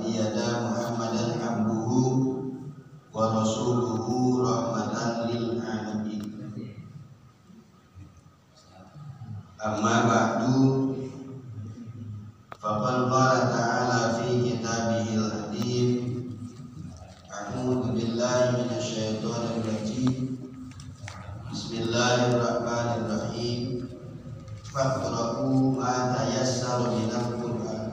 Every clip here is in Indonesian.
sayyidana Muhammadan abduhu wa rasuluhu rahmatan lil alamin. Amma ba'du, faqad qala ta'ala fi kitabihil hakim, a'udzu billahi minasy syaithanir rajim. Bismillahirrahmanirrahim. Faqra'u ma tayassara minal Qur'an.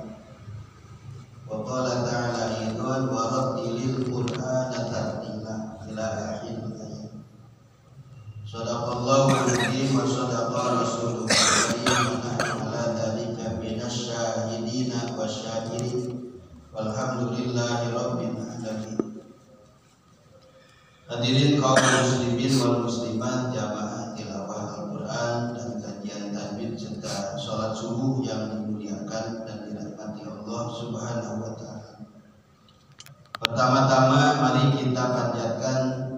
Wa qala ta'ala aidan wa rattilil Qur'ana tartila ila akhir ayat. Shadaqallahu al-azim wa shadaqa rasuluhu karim wa nahnu ala dzalika minasy syahidina wasyakirin walhamdulillahi rabbil alamin. Hadirin kaum muslimin wal muslimat, jamaah tilawah Al-Quran dan kajian tahmid serta sholat subuh yang dimuliakan dan dirahmati Allah Subhanahu wa ta'ala. Pertama-tama mari kita panjatkan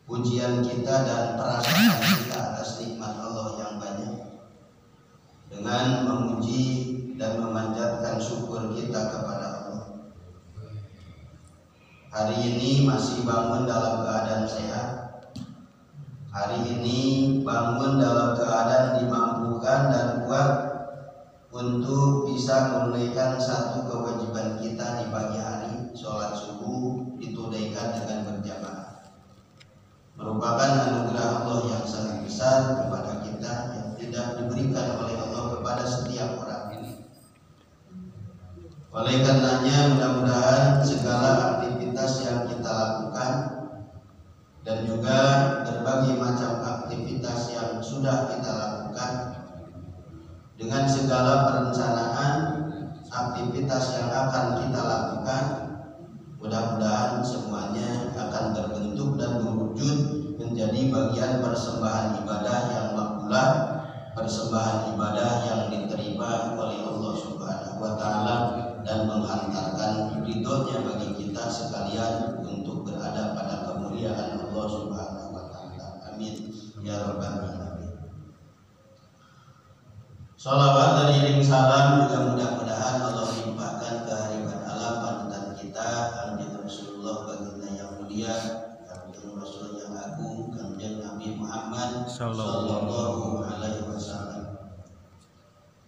pujian kita dan perasaan kita atas nikmat Allah yang banyak dengan memuji dan memanjatkan syukur kita kepada Allah. Hari ini masih bangun dalam keadaan sehat. Hari ini bangun dalam keadaan dimampukan dan kuat untuk bisa menunaikan satu kewajiban kita di pagi hari, sholat subuh ditunaikan dengan berjamaah. Merupakan anugerah Allah yang sangat besar kepada kita yang tidak diberikan oleh Allah kepada setiap orang ini. Oleh karenanya mudah-mudahan segala aktivitas yang kita lakukan dan juga berbagai macam aktivitas yang sudah kita lakukan dengan segala perencanaan aktivitas yang akan kita lakukan, mudah-mudahan semuanya akan terbentuk dan berwujud menjadi bagian persembahan ibadah yang makbulah, persembahan ibadah yang diterima oleh Allah Subhanahu wa ta'ala dan menghantarkan ridhonya bagi kita sekalian untuk berada pada kemuliaan Allah Subhanahu wa ta'ala. Amin ya rabbal alamin. Shalawat dan iring salam juga mudah-mudahan Allah limpahkan ke hariban alam panutan kita, Kanjeng Rasulullah baginda yang mulia, Kanjeng Rasul yang agung, Kanjeng Nabi Muhammad sallallahu alaihi wasallam.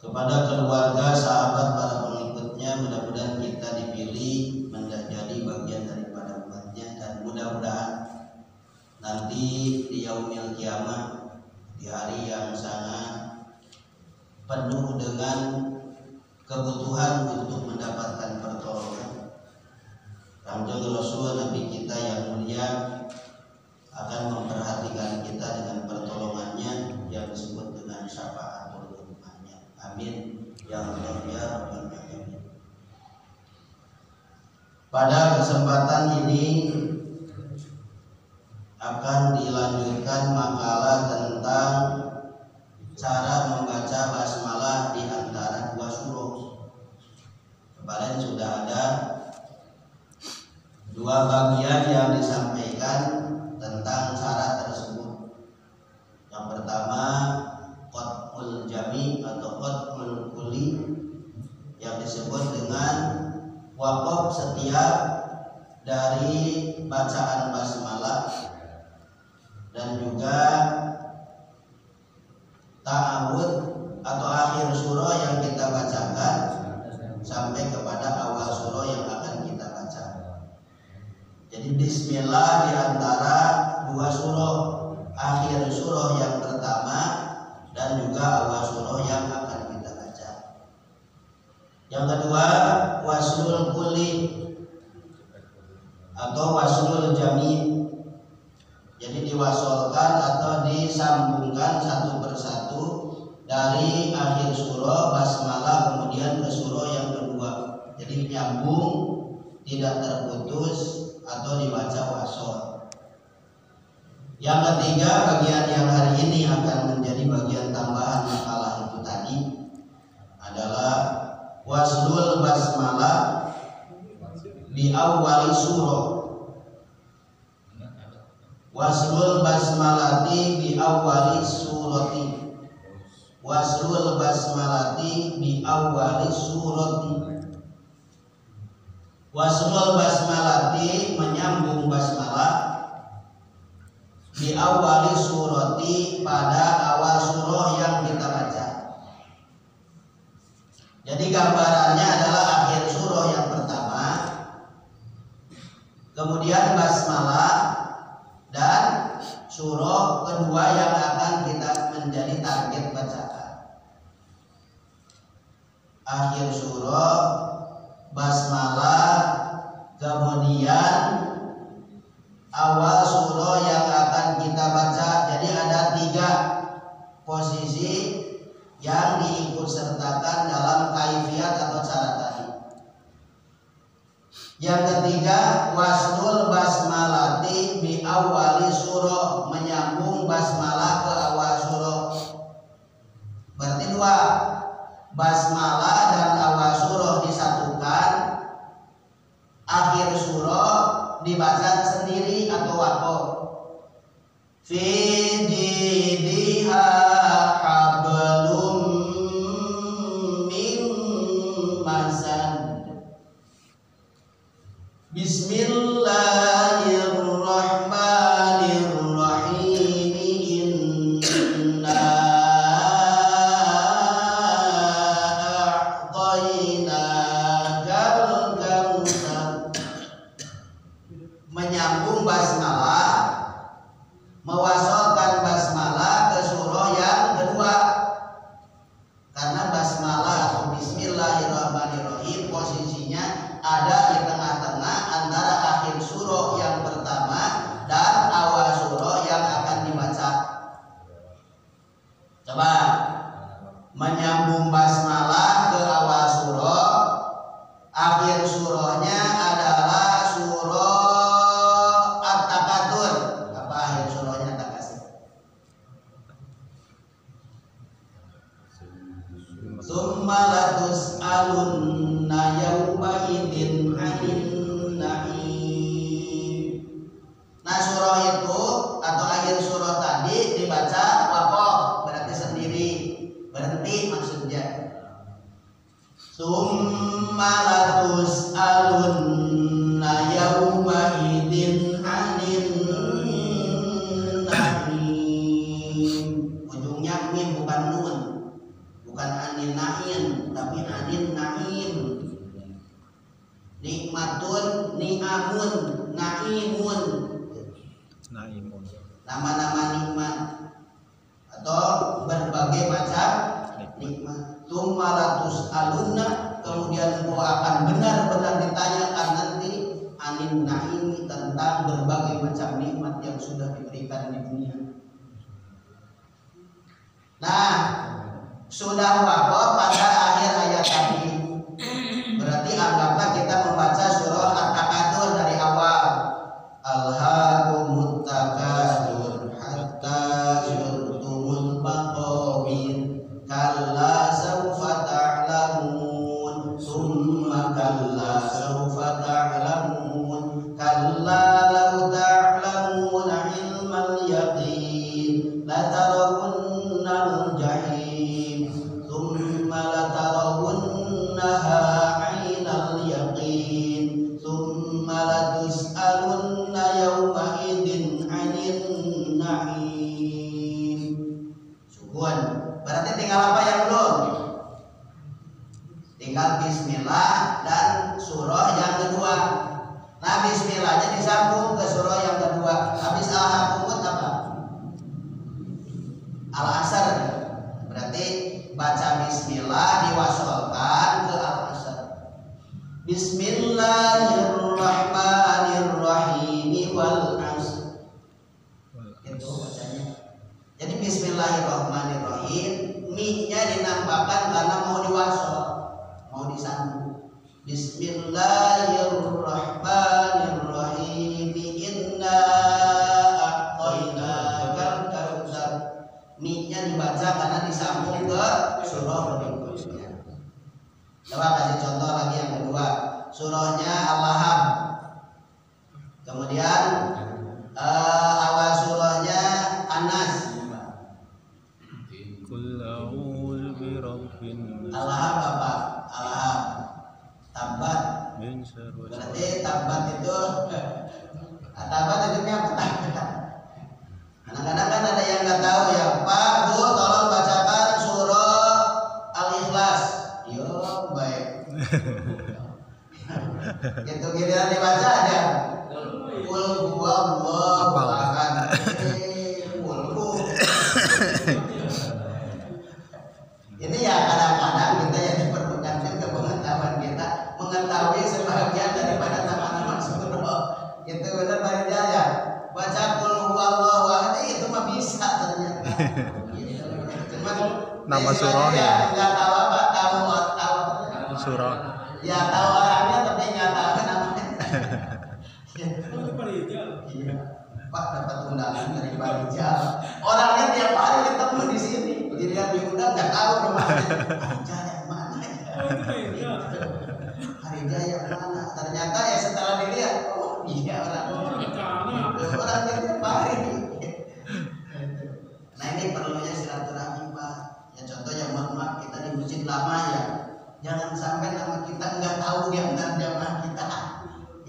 Kepada keluarga, sahabat, para pengikutnya, mudah-mudahan kita dipilih menjadi bagian daripada umatnya, dan mudah-mudahan nanti di yaumil kiamah, di hari yang sangat penuh dengan kebutuhan untuk mendapatkan pertolongan, Kanjeng Rasul Nabi kita yang mulia akan memperhatikan kita dengan pertolongannya yang disebut dengan syafaatul ummahnya. Amin ya Allah ya rabbal alamin. Pada kesempatan ini akan dilanjutkan makalah tentang cara membaca basmalah di antara dua surah. Kemarin sudah ada dua bagian yang disampaikan tentang cara tersebut. Yang pertama qat'ul jami atau qat'ul kulli yang disebut dengan waqaf setiap dari bacaan basmalah, dan juga ta'awud atau akhir surah yang kita bacakan sampai kepada awal surah yang akan kita baca. Jadi bismillah di antara dua surah, akhir surah yang pertama dan juga awal surah yang akan kita baca. Yang kedua waslul kulli atau waslul jami'. Jadi diwasolkan atau disambungkan satu persatu dari akhir surah basmalah kemudian ke surah yang kedua. Jadi nyambung, tidak terputus atau dibaca wasol. Yang ketiga, bagian yang hari ini akan menjadi bagian tambahan makalah itu tadi adalah waslul basmalah di awali surah. Waslul basmalati bi awwali surati. Waslul basmalati bi awwali surati. Wasmul basmalati menyambung basmalah di awali surati pada awal surah yang kita baca. Jadi gambarannya adalah akhir surah yang pertama, kemudian basmalah dan surah kedua yang akan kita menjadi target bacaan. Akhir surah, basmalah, kemudian awal surah yang akan kita baca. Jadi ada 3 posisi yang diikut sertakan dalam kaifiat atau cara tadi. Yang ketiga, wasnul basmalati bi awali surah, menyambung basmalah ke awal surah. Berarti 2, basmalah dan awal surah disatukan, akhir surah dibaca sendiri atau waqaf. Fi jidha hablum min masad. Bismillahirrahmanirrahim. Inna a'tainakal kautsar. Menyambung basmalah, mewasolkan basmalah ke surah yang kedua. Karena basmalah atau bismillahirrahmanirrahim posisinya ada di tengah-tengah antara akhir surah yang pertama dan awal surah yang akan dibaca. Coba menyambung basmalah ke awal surah, akhir surahnya adalah surah At-Takatsur. Apa akhir surahnya At-Takatsur? Summa latus'alunna yawma idzin 'anil na'im. Nah, surah itu atau akhir surah tadi dibaca waqaf, berarti sendiri, berhenti maksudnya. Summa latus'alunna yawma idzin 'anil na'im. Ujungnya mim bukan nun. Bukan anin na'in, tapi anin na'im. Nikmatun, ni'amun, na'imun. Nama-nama nikmat atau berbagai macam nikmat. Tumalatus alunna, kemudian engkau akan benar-benar ditanyakan nanti anin na'im, tentang berbagai macam nikmat yang sudah diberikan di dunia. Nah, sudah waqaf pada akhir ayat tadi. Berarti anggaplah kita membaca surah At-Takatsur dari awal. Alhaakumut takatsur hatta zurtumul maqabir. Kalla sawfa ta'lamun, summa kalla sawfa ta'lamun. Kalla law ta'lamuna ilmal yaqin la tarawunnal jahim. Thumma latarawunnaha 'ainal yaqin. Thumma latus'alunna yawma idzin 'anil na'im. Sukun. Berarti tinggal apa yang belum? Tinggal bismillah dan surah yang kedua. Nah, bismillahnya disambung ke surah yang kedua. Habis al-hakumut apa? Al-asr. Berarti baca bismillah diwasolkan ke al-asr. Bismillahirrahmanirrahim wal asr. Itu bacanya. Jadi bismillahirrahmanirrahim, mi-nya dinampakkan karena mau diwasol, mau disambung. Bismillahirrahmanirrahim. Inna a'tainakal kautsar. Mi-nya dibaca karena disambung ke surah berikutnya. Coba kasih contoh lagi yang kedua. Surahnya Al-Lahab. Kemudian awal surahnya An-Nas. Al-Lahab apa? Al-Lahab. Tabat. Berarti tabat itu apa? Kadang-kadang kan ada yang nggak tahu ya, Pak Bu tolong bacakan surah Al-Ikhlas. Yo baik. Gitu giliran dibaca aja. Qul huwallahu ahad. Ini ya kadang-kadang kita yang diperlukan juga pengetahuan kita mengetahui sebagian daripada nama-nama surah. Itu benar Pak Jaya. Baca qul huwallahu ahad itu mah bisa ternyata. Cuma nama surahnya enggak tahu apa, tahu surah. Ya tahu orangnya tapi enggak tahu namanya. Iya. Pak dapat undangan dari Pak Rijal. Orangnya tiap hari ketemu di sini. Jadi yang diundang nggak tahu namanya. Rijal yang mana ya? Rijal yang mana? Ternyata ya setelah dilihat, oh iya orangnya tiap hari. Nah ini perlunya silaturahmi Pak. Ya contohnya mohon maaf kita di masjid lama ya. Jangan sampai nama kita nggak tahu di antara jamaah kita.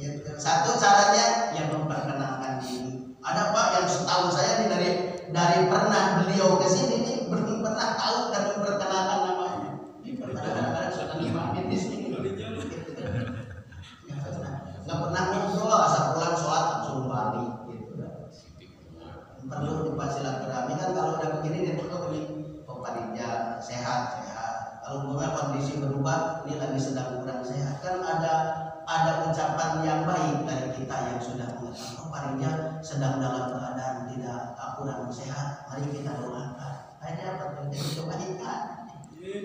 Gitu. Satu caranya yang memperkenalkan diri. Ada Pak yang setahu saya nih dari pernah beliau ke sini nih belum pernah tahu dan memperkenalkan namanya. Ini kadang-kadang sudah ngimamin di sini. Nggak pernah ngobrol asal pulang sholat langsung balik. Gitu. Perlu dipasilaturahmi kan kalau udah begini nih ini Pak sehat. Kalau kemudian kondisi berubah ini lagi sedang kurang sehat kan ada ucapan yang baik dari kita yang sudah mengetahui Pak Rijal sedang dalam keadaan tidak kurang sehat. Mari kita doakan. Ada apa terjadi kebaikan?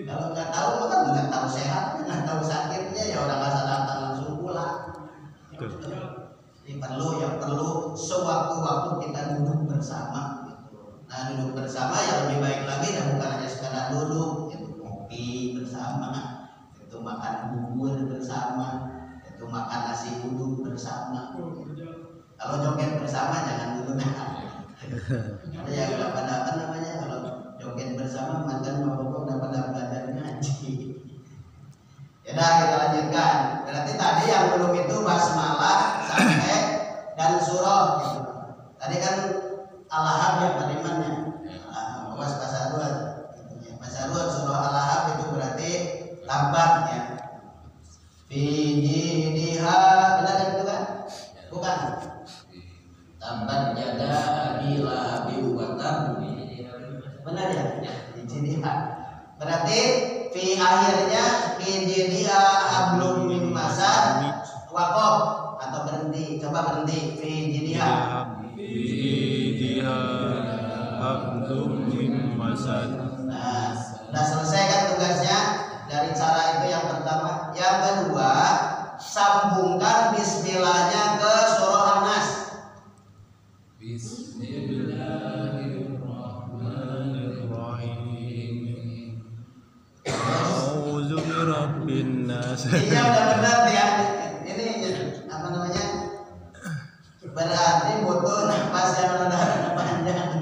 Kalau nggak tahu kan nggak tahu sehat, nggak tahu sakitnya ya orang asal datang langsung pulang. Ini perlu sewaktu-waktu kita duduk bersama. Gitu. Nah duduk bersama ya lebih baik lagi dan bukan hanya sekadar duduk, itu kopi bersama, itu makan bubur bersama. Itu makan nasi uduk bersama. Kalau joget bersama jangan dulu Ada yang dapat namanya kalau joget bersama mantan mabok dapat belajar ngaji. Ya dah kita lanjutkan. Berarti tadi yang belum itu basmalah sampai dan surah gitu. Tadi kan Al-Ahab ya kalimatnya. Awas pasarun. Pasarun surah Al-Ahab itu berarti tabat ya. Fijidiha benar itu kan? Bukan. Tabat jada abi lahabi wa tab. Benar ya? Fijidiha. Berarti fi akhirnya fijidiha hablum min masad waqaf atau berhenti. Coba berhenti fijidiha. Fijidiha hablum min masad. Nah, sudah selesai kan tugasnya? Dari cara itu yang pertama. Yang kedua, sambungkan bismillahnya ke surah An-Nas. Bismillahirrahmanirrahim. A'udzu birabbin nas. Iya udah benar ya. Ini apa namanya? Berarti butuh nafas yang rada panjang.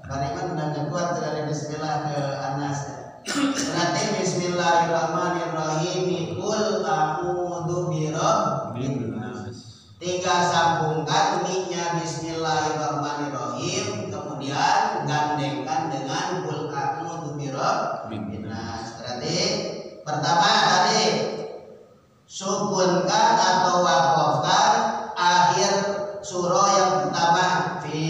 Bariman udah nggak kuat dari bismillah ke An-Nas. Berarti bismillahirrahmanirrahim. Qul a'udzu birabbin nas. Tinggal sambungkan mi-nya bismillahirrahmanirrahim, kemudian gandengkan dengan qul a'udzu birabbin nas. Berarti pertama tadi sukunkan atau wakafkan akhir surah yang pertama fi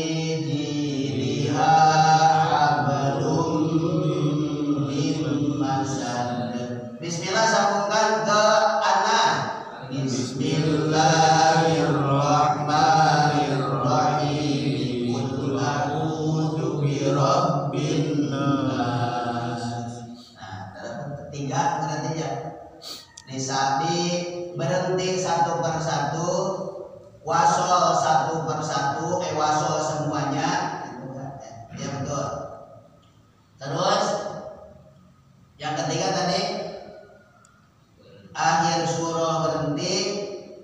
Bismillah sambungkan ke An-Nas. Bismillahirrahmanirrahim. Qul a'udzu birabbin nas. Nah, ketiga berarti ya. Nisabi berhenti satu persatu, wasol satu persatu, wasol semuanya. Ya betul. Terus yang ketiga tadi akhir surah berhenti,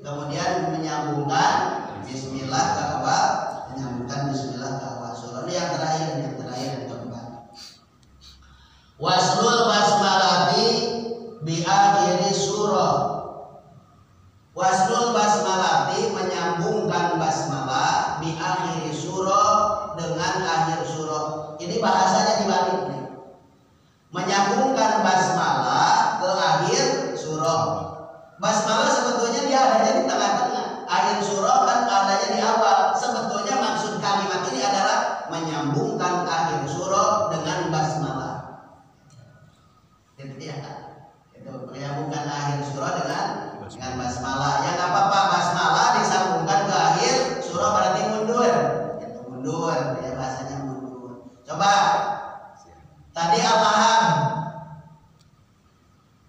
kemudian menyambungkan bismillah ke awal, menyambungkan bismillah ke awal surah. Ini yang terakhir yang keempat. Waslul basmalati bi akhiri surah. Waslul basmalah bi akhir surah, dengan akhir surah. Ini bahasanya dibalik nih. Menyambungkan basmalah ke akhir surah. Basmalah sebetulnya dia adanya di tengah-tengah. Akhir surah kan adanya di awal. Sebetulnya maksud kalimat ini adalah menyambungkan akhir surah dengan basmalah. Itu ya. Itu menyambungkan akhir surah dengan basmalah. Ya nggak apa-apa, basmalah disambungkan ke akhir surah berarti mundur. Itu mundur, ya bahasanya mundur. Coba tadi Allaham.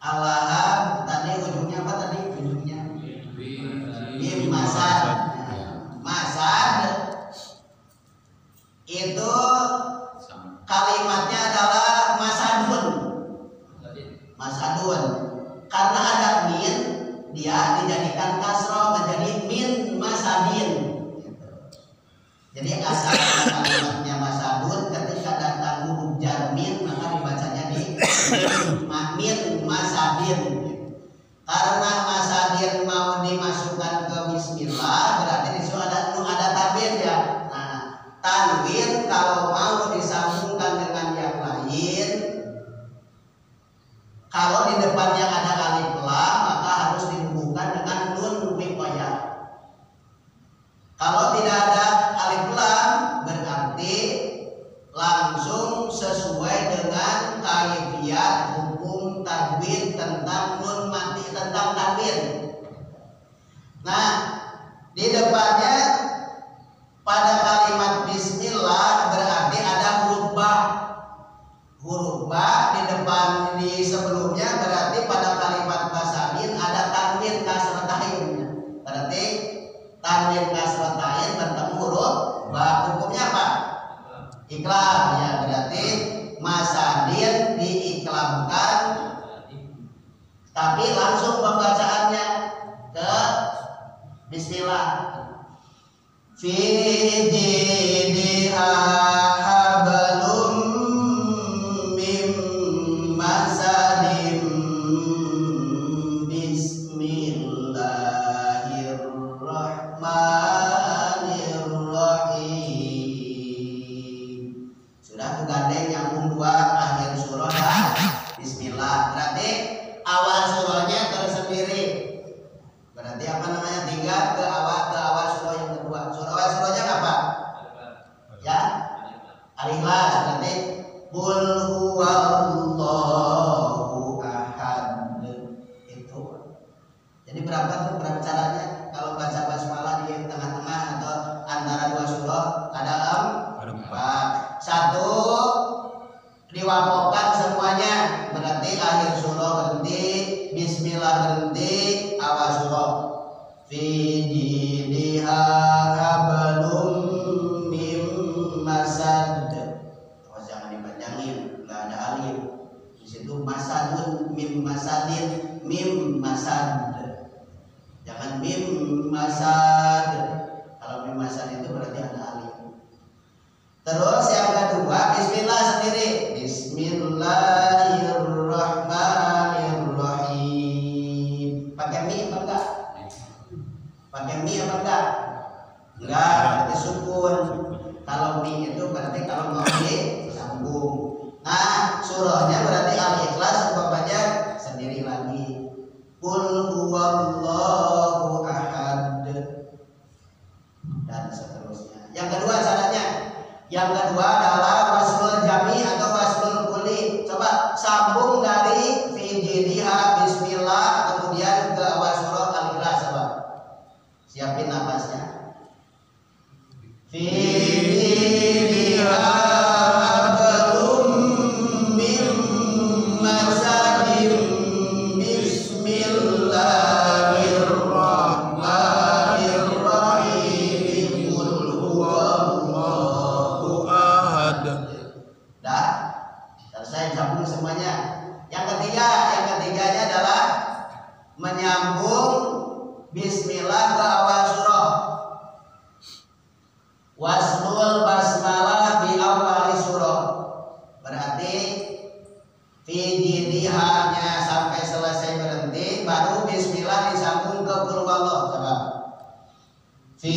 Allaham tadi ujungnya apa tadi? Ujungnya mim masad. Masad itu kalimatnya adalah masadun. Masadun. Karena ada min, dia dijadikan kasroh menjadi min masadin. Jadi asal kalimatnya masadun, ketika datang huruf jar min maka dibacanya di min masadin. Karena masadin mau dimasukkan ke bismillah, berarti disitu ada tanwin ya. Nah, tanwin kalau mau disambungkan dengan yang lain, kalau di depannya ada alif lam maka harus dihubungkan dengan nun wiqayah. Kalau tidak ada alif lam berarti langsung sesuai dengan kaifiyat hukum tajwid tentang nun mati, tentang tanwin. Nah, di depannya pada kalimat bismillah berarti ada huruf ba. Huruf ba di depan, di sebelumnya berarti pada kalimat basamin ada tanwin kasratain. Berarti tanwin kasratain bertemu huruf ba. Hukumnya apa? Iklam ya, berarti masadin diiklamkan, tapi langsung pembacaannya ke bismillah. Fi jidha hablum mim masadim bismillahirrahmanirrahim. Sudah tuh gandeng nyambung dua akhir surah dan bismillah. Berarti awal surahnya tersendiri. Berarti apa namanya? Tiga ke awal surah yang kedua. Awal surahnya apa? Ya, Al-Ikhlas. Berarti qul huwallahu ahad. Itu. Jadi berapa caranya kalau baca basmalah di tengah-tengah atau antara dua surah? Ada empat. Satu, diwakafkan semuanya. Berarti akhir surah berhenti, bismillah berhenti, awal surah. Fi jidha hablum mim masad. Terus jangan dipanjangin, nggak ada alif. Di situ masadun mim masadin, mim masad. Jangan mim masad. Kalau mim masad itu berarti ada alif. Terus yang kedua bismillah sendiri. Bismillahirrahmanirrahim. Pakai mi apa enggak? Pakai mi apa enggak? Enggak, berarti sukun. Kalau mi itu berarti kalau mau disambung. Nah, surahnya berarti Al-Ikhlas umpamanya sendiri lagi. Qul huwallahu ahad. Dan seterusnya. Yang kedua caranya. Yang kedua adalah waslul jami atau waslul kulli. Coba sambung dari fi jidha bismillah kemudian ke awal surah Al-Ikhlas. Coba siapin napasnya. Fi jidha hablum mim masadim bismillahirrahmanirrahim. Qul huwallahu ahad. Dah, selesai sambung semuanya. Yang ketiganya adalah menyambung bismillah ke awal surah. Waslul basmalah di awal surah. Berarti fi jidihanya sampai selesai berhenti, baru bismillah disambung ke qul huwallah. Coba fi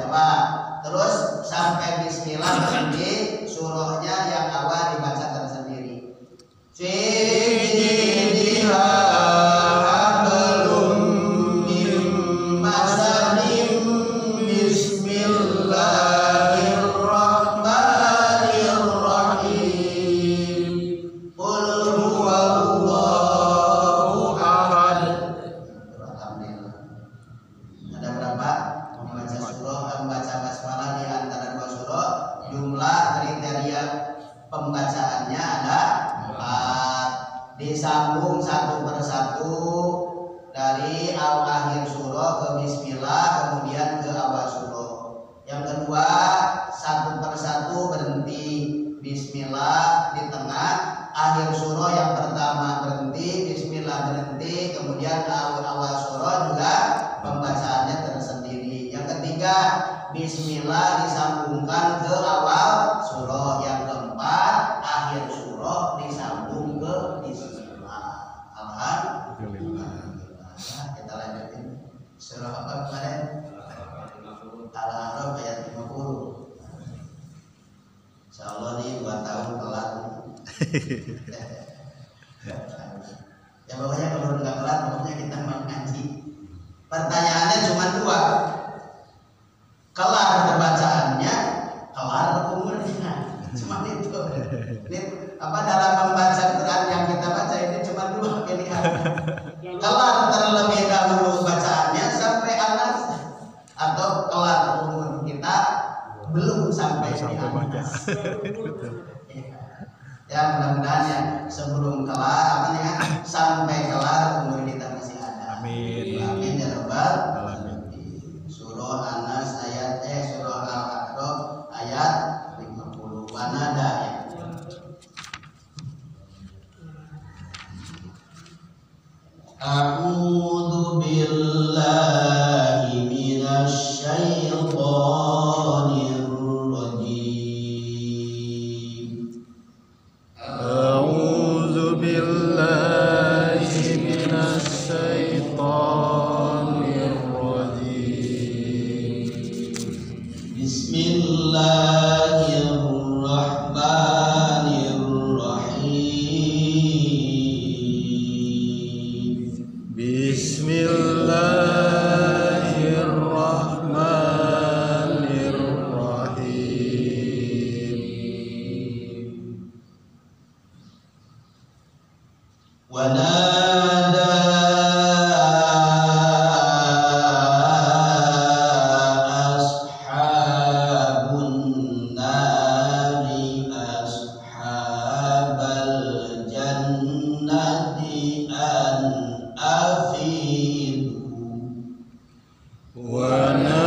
Coba terus sampai bismillah berhenti, surahnya yang awal dibaca tersendiri. Fiha hablum min masadim bismillahirrahmanirrahim. Qul huwallahu ahad. Alhamdulillah. Ada berapa membaca surah, membaca basmalah di antara dua surah? Jumlah kriteria pembacaannya ada 4. Disambung satu persatu dari akhir surah ke bismillah, kemudian ke awal surah. Yang kedua, satu persatu berhenti bismillah di tengah, akhir surah yang pertama berhenti bismillah berhenti, kemudian awal surah juga pembacaannya tersendiri. Yang ketiga, bismillah disambungkan ke awal surah. Yang keempat, akhir surah disambung ke bismillah. Alhamdulillah. Nah, kita lanjutin surah apa kemarin? Al-A'raf ayat 50. Insyaallah nih 2 tahun kelar. Ya pokoknya kalau nggak kelar, pokoknya kita mengaji. Pertanyaannya cuma 2. Kelar perbacaannya, kelar umurnya. Cuma itu. Ini apa dalam membaca Quran yang kita baca ini cuma 2 pilihan. Kelar terlebih dahulu bacaannya sampai anas, atau kelar umur kita belum sampai di anas. Ya mudah-mudahan ya sebelum kelar apa ya sampai kelar umur kita masih ada. Amin. Amin ya rabbal Alamin. Surah Anas ayat surah Al-A'raf ayat 50. Wanada ya. A'udzu billahi minasy syaithanir rajim. A'udzu billahi minasy syaithanir rajim. Bismillahirrahmanirrahim. Bismillahirrahmanirrahim. Wanada ashabun nari ashabal jannati an afidu. Wanada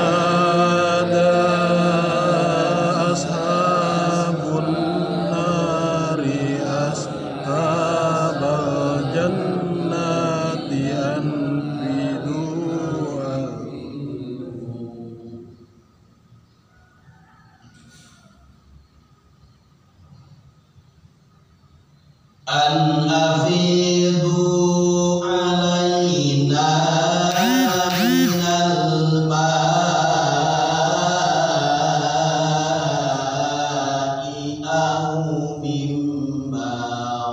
ashabun nari ashabal jannati anfidu. An afidu alaina minal ma'i aw mimma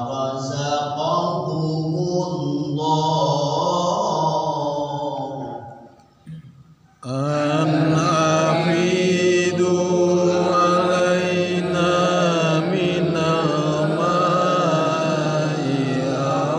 razaqakumullah. An afidu alaina minal ma'i aw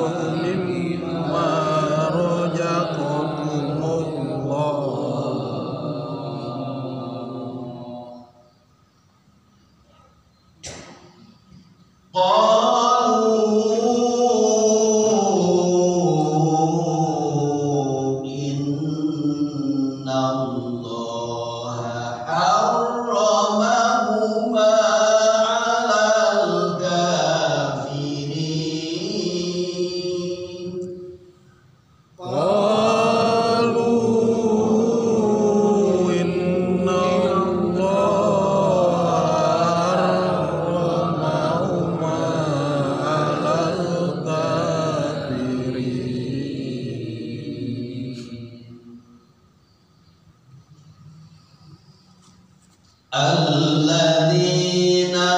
alladzina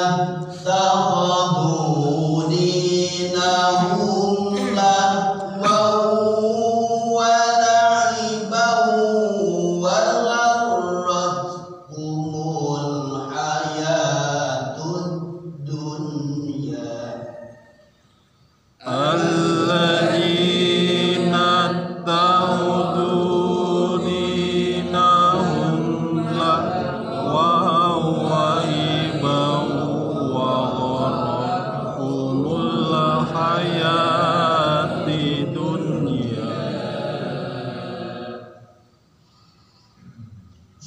takhadhu dinahum lahwan wa la'iban wa gharrathumul hayatud dunya alladzina ta'udu dinahum lahwan wa iban wa gharrathumul hayatid dunya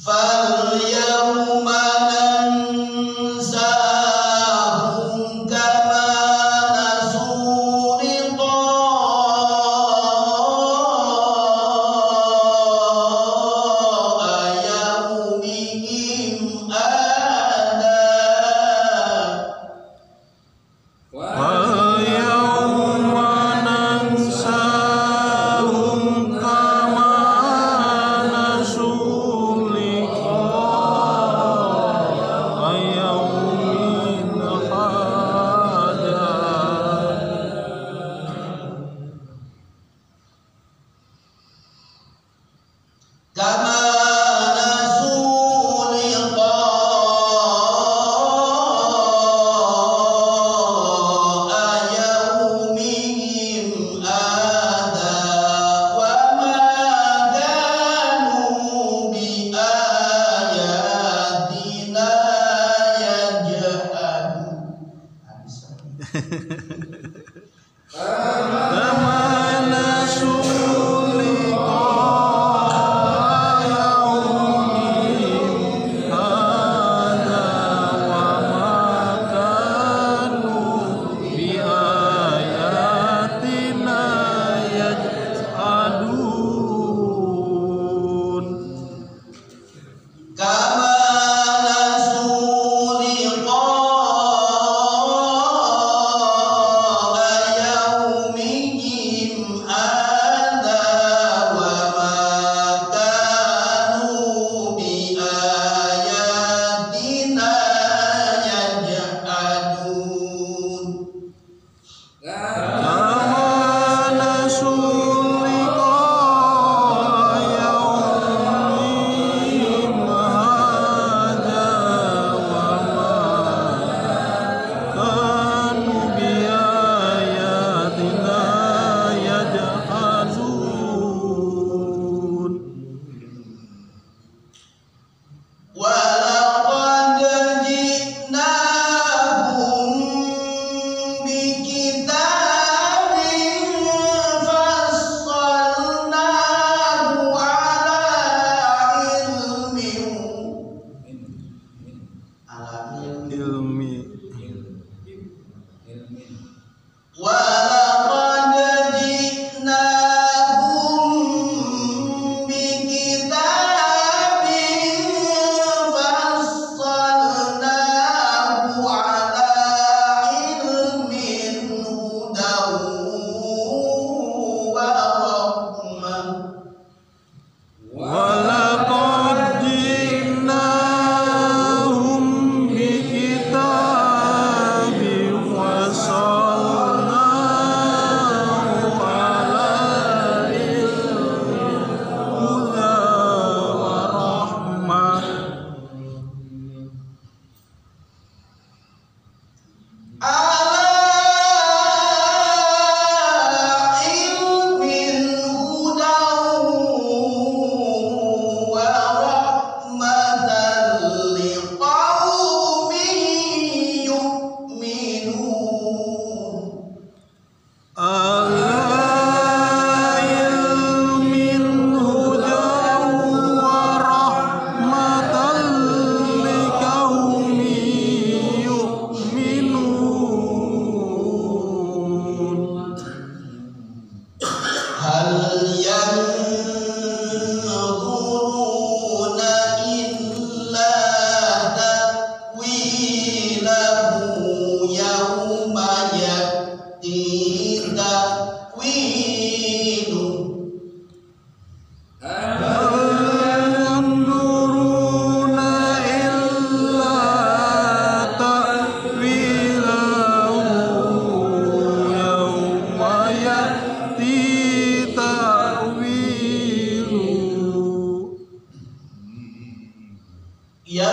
falyawma nansahum kama nasu liqa'a yawmihim hada وَيَوْمَ نَنسَاهُمْ كَمَا نَسُوا لِقَاءَ يَوْمِهِمْ هَذَا kama nasu liqa'a yawmihim hada wa ma kanu bi ayatina yajhadun. كَمَا نَسُوا لِقَاءَ يَوْمِهِمْ هَذَا وَمَا كَانُوا بِآيَاتِنَا يَجْحَدُونَ Kama nasu liqa'a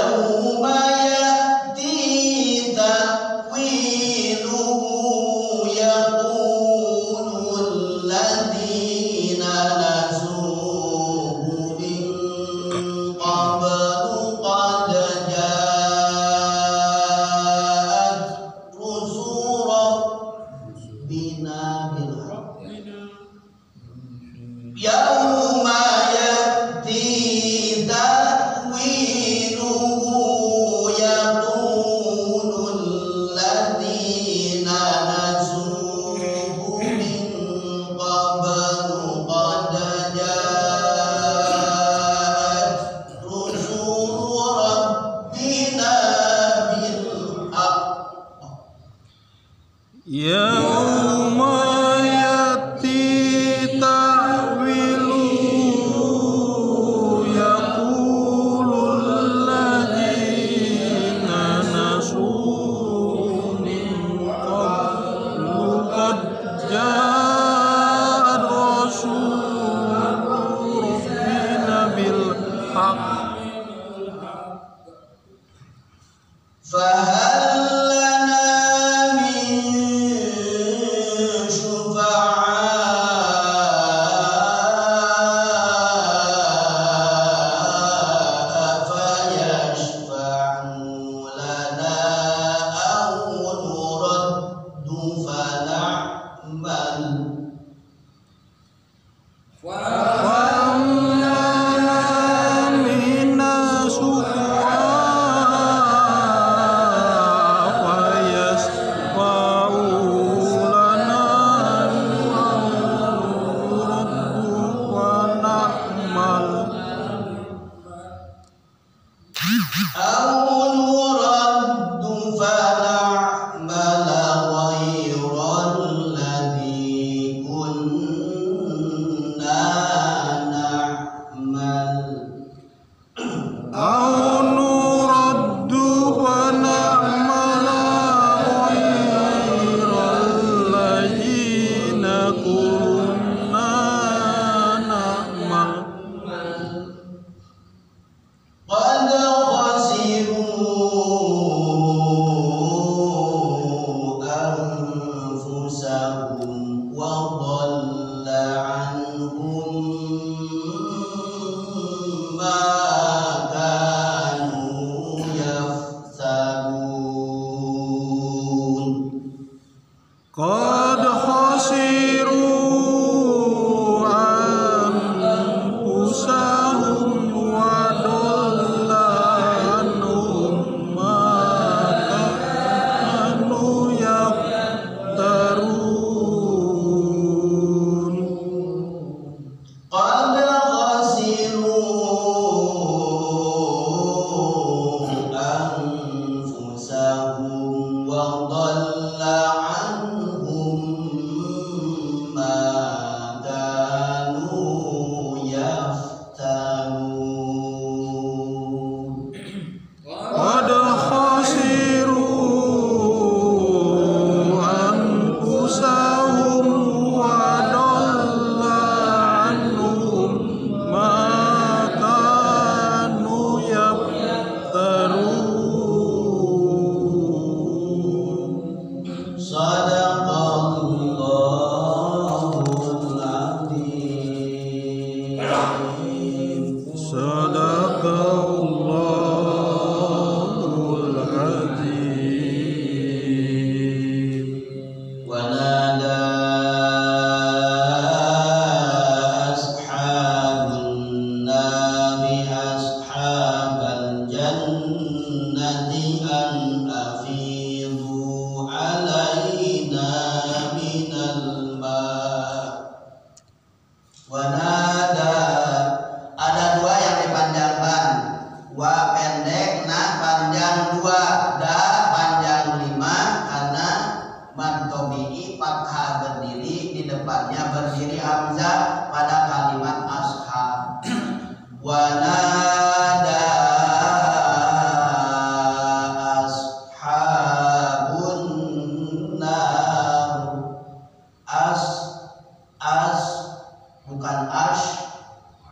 yauma ya'ti ta'wiluhu yaqulul ladzina nasuhu min qablu qad ja'at rusul rabbina bil haqq yauma ya'ti ta'wiluhu yaqulul ladzina nasuhu min qablu qad ja'at rusul rabbina bil haqq yauma yati ta'wiluhu yaqulul ladzina nasuhu min qablu qad ja'at rasulur rabbina bil haqq fahal lana min syufa'a fayashfa'u lana aw nuraddu fana'mal أو نرد فنعمل غير الذي كنا نعمل أو نرد فنعمل غير الذين كنا نعمل قد خسروا أنفسهم وضل عنهم ما كانوا يفترون قد خسروا أنفسهم وضل عنهم ما كانوا يفترون قد خسروا أنفسهم وضل عنهم ما كانوا يفترون قد خسروا أنفسهم وضل عنهم ما كانوا يفترون صدق الله العظيم صدق الله العظيم ونادى أصحاب النار أصحاب الجنة أن أفيضوا علينا من الماء Wanada ada dua yang dipanjangkan, wa pendek, na panjang dua, da panjang lima karena mantobi'i fathah berdiri di depannya berdiri hamzah pada kalimat ashab. Wanada ashabun nar bukan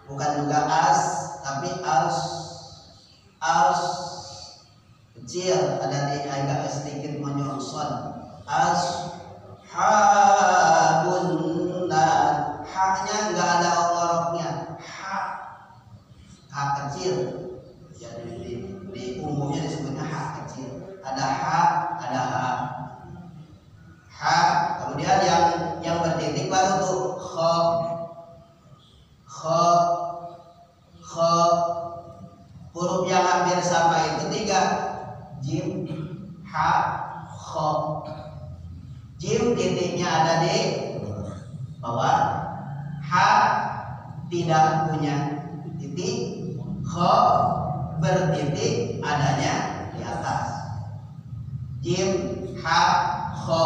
bukan juga as tapi as kecil, ada di agak sedikit menyongsong. Ashabun nar, haknya nggak ada oroknya, hak kecil. Jadi di umumnya disebutnya hak kecil. Ada hak, ada hak. Hak, kemudian yang bertitik baru tuh kho. Huruf yang hampir sama itu 3, jim, ha, kho. Jim titiknya ada di bawah, ha tidak punya titik, kho bertitik adanya di atas. Jim, ha, kho.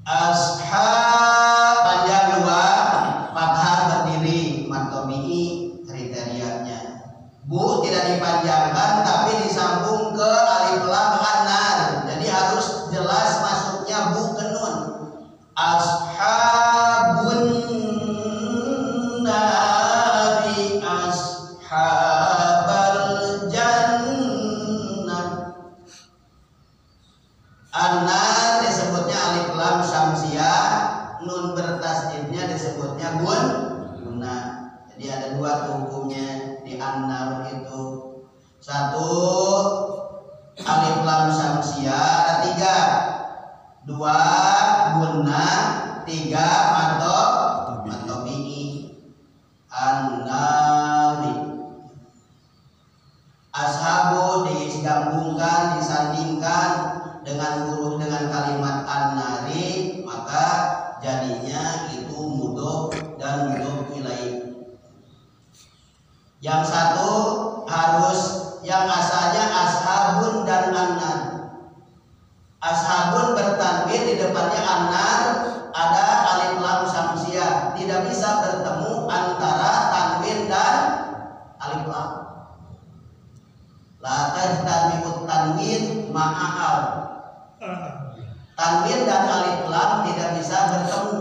Ashab panjang 2, fathah berdiri, mad tabi'i kriterianya. Bu tidak dipanjangkan tapi disambung ke alif lam an-nar. Jadi harus jelas masuknya bu ke nun. Ashabun nari ashabal jannah. An-nar disebutnya alif lam syamsiah, nun bertasdidnya disebutnya guna. Jadi ada 2 hukumnya di an-nar itu. 1 alif lam syamsiah, ada 3. 2 guna, 3 matobi'i. An-nari. Ashabu digabungkan, disandingkan dengan huruf dengan kalimat an-nari, maka jadinya itu mudhof dan mudhof ilaih. Yang satu harus yang asalnya ashabun dan an-nar. Ashabun bertanwin, di depannya an-nar ada alif lam syamsiah, tidak bisa bertemu antara tanwin dan alif lam. La tajtami'ut tanwin ma'al. Tanwin dan alif lam tidak bisa bertemu.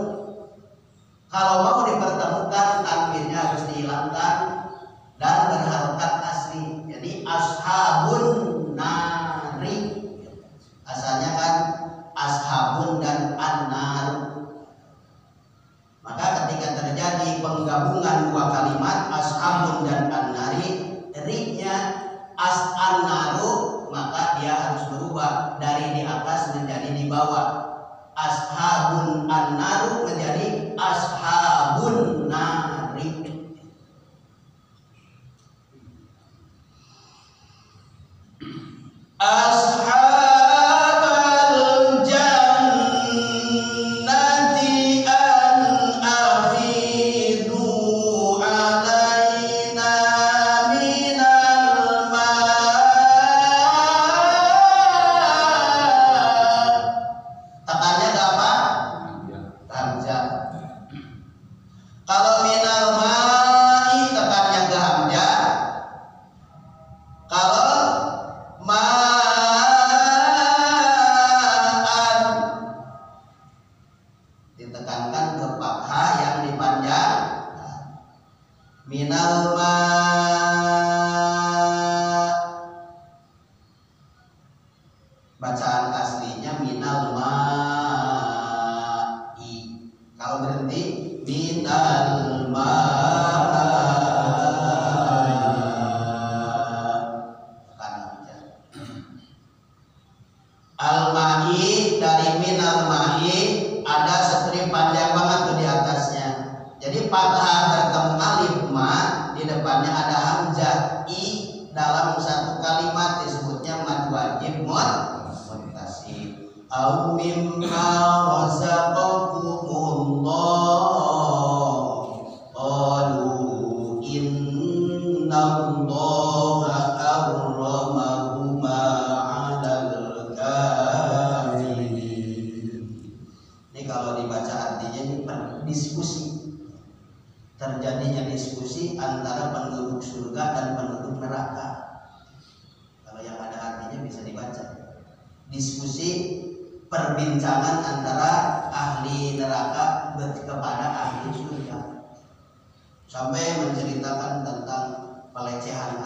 Kalau mau dipertemukan, tanwinnya harus dihilangkan dan berharokat asli. Jadi ashabun nari, asalnya kan ashabun dan an-nar. Maka ketika terjadi penggabungan 2 kalimat ashabun dan an-nari, ri-nya as-an-naru, maka dia harus berubah dari di atas menjadi di bawah. Ashabun an-naru menjadi ashabun nari. Ashabal jannati an afidu alaina minal ma'. Tekannya ada apa? Hamzah. Kalau minal ma'i tekannya ke hamzah. Kalau ma'an ditekankan ke fathah yang dipanjang. Minal ma', bacaan aslinya minal ma'i. Kalau berhenti minal al-ma'i. Dari minal ma'i ada strip panjang banget tuh di atasnya. Jadi fathah bertemu alif ma, di depannya ada hamzah i. Dalam satu kalimat disebutnya mad wajib muttasil. Au mimma razaqakumullah qalu innallaha harramahuma 'alal kafirin. Ini kalau dibaca artinya ini diskusi. Terjadinya diskusi antara penduduk surga dan penduduk neraka. Kalau yang ada artinya bisa dibaca. Diskusi, perbincangan antara ahli neraka kepada ahli surga, sampai menceritakan tentang pelecehan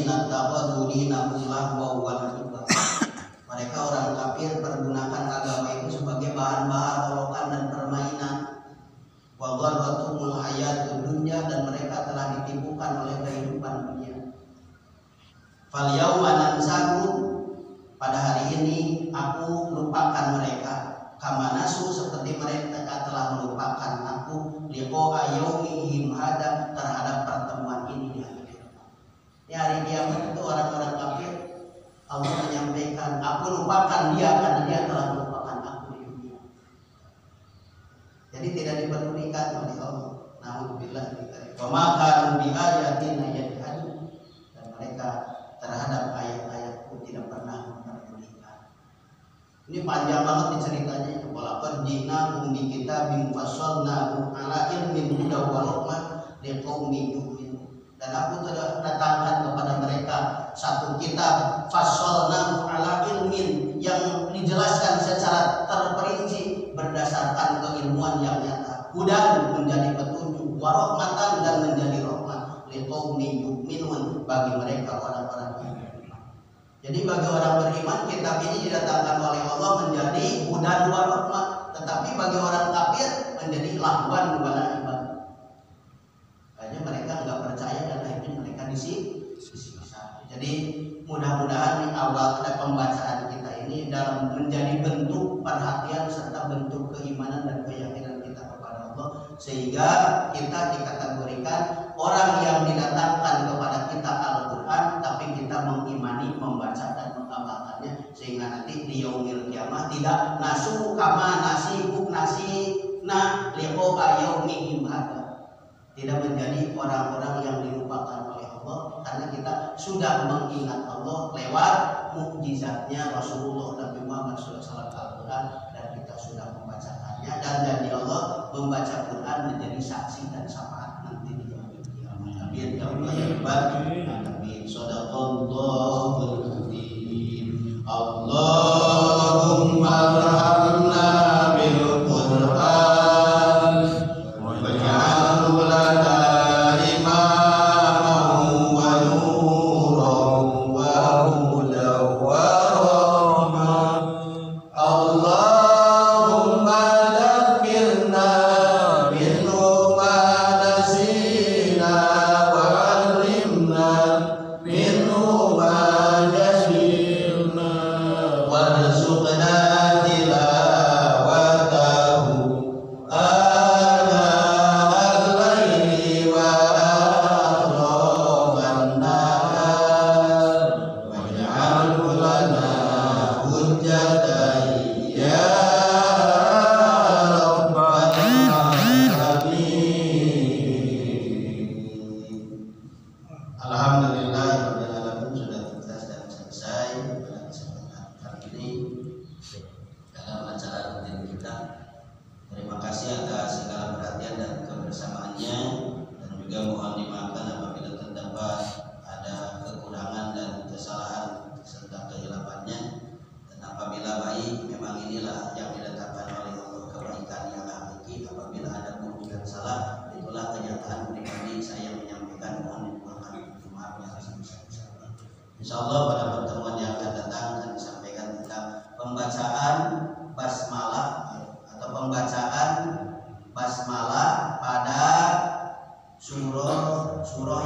alladzina taqadu dinahum lahwa wa la'iba. Mereka orang kafir pergunakan agama itu sebagai bahan-bahan olokan dan permainan. Wa gharratumul hayatud dunya, dan mereka telah ditipukan oleh kehidupan dunia. Fal yauma nansakum, pada hari ini aku lupakan mereka. Kama nasu, seperti mereka telah melupakan aku liqa'a yaumihim hada, terhadap pertemuan ini di hari kiamat. Di hari kiamat itu orang-orang kafir Allah menyampaikan, aku lupakan dia karena dia telah melupakan aku di dunia. Jadi tidak dipedulikan oleh Allah. Nauzubillah min dzalik. Wa ma kanu bi ayatina yajhadun, dan mereka terhadap ayat-ayatku tidak pernah memperdulikan. Ini panjang banget nih ceritanya. Walaqad ji'nahum bi kitabin fassalnahu ala ilmin hudaw wa rahmah liqaumin yu'minun. Dan aku telah datangkan kepada mereka satu kitab fassalnahu ala ilmin, yang dijelaskan secara terperinci berdasarkan keilmuan yang nyata. Hudan, menjadi petunjuk, wa rahmatan, dan menjadi rahmat liqaumin yu'minun, bagi mereka orang-orang yang beriman. Jadi bagi orang beriman kitab ini didatangkan oleh Allah menjadi hudan wa rahmat, tetapi bagi orang kafir menjadi lahwan wa la'iban. Kayaknya mereka enggak percaya dan akhirnya mereka disiksa. Jadi mudah-mudahan di awal pembacaan kita ini dalam menjadi bentuk perhatian serta bentuk keimanan dan keyakinan kita kepada Allah, sehingga kita dikategorikan orang yang didatangkan kepada kita Al-Quran, tapi kita mengimani, membaca dan mengamalkannya, sehingga nanti di yaumil kiamah tidak nasu kama nasibuk nasina liqa'a yaumihim hada, tidak menjadi orang-orang yang dilupakan oleh Allah, karena kita sudah mengingat Allah lewat mukjizatnya Rasulullah Nabi Muhammad SAW Al-Quran, dan kita sudah membacakannya, dan janji Allah membaca Quran menjadi saksi dan syafaat nanti di yaumil kiamah. Amin ya rabbal alamin. Shadaqallahul azim. Allahumma arhamna bil Quran waj'alhu lana imaman wa nuran wa hudan wa rahmah. Allahumma dhakkirna minhu ma nasina wa 'allimna minhu ma jahilna warzuqna tilawatahu ana al-laili wa atrafan nahar waj'alhu lana hujjatan ya rabbal alamin. Alhamdulillah rabbil alamin, sudah tuntas dan selesai pada kesempatan kali ini dalam acara rutin kita. Terima kasih atas segala perhatian dan kebersamaannya, dan juga mohon dimaafkan apabila terdapat ada kekurangan dan kesalahan serta kehilafannya. Dan apabila baik, memang inilah yang diletakkan oleh Allah, kebaikan yang hakiki. Apabila ada buruk dan salah, itulah kenyataan pribadi saya menyampaikan. Mohon dimaafkan, maaf yang sebesar-besarnya. Insyaallah pada pertemuan yang akan datang akan disampaikan tentang pembacaan basmalah atau pembacaan basmalah pada surah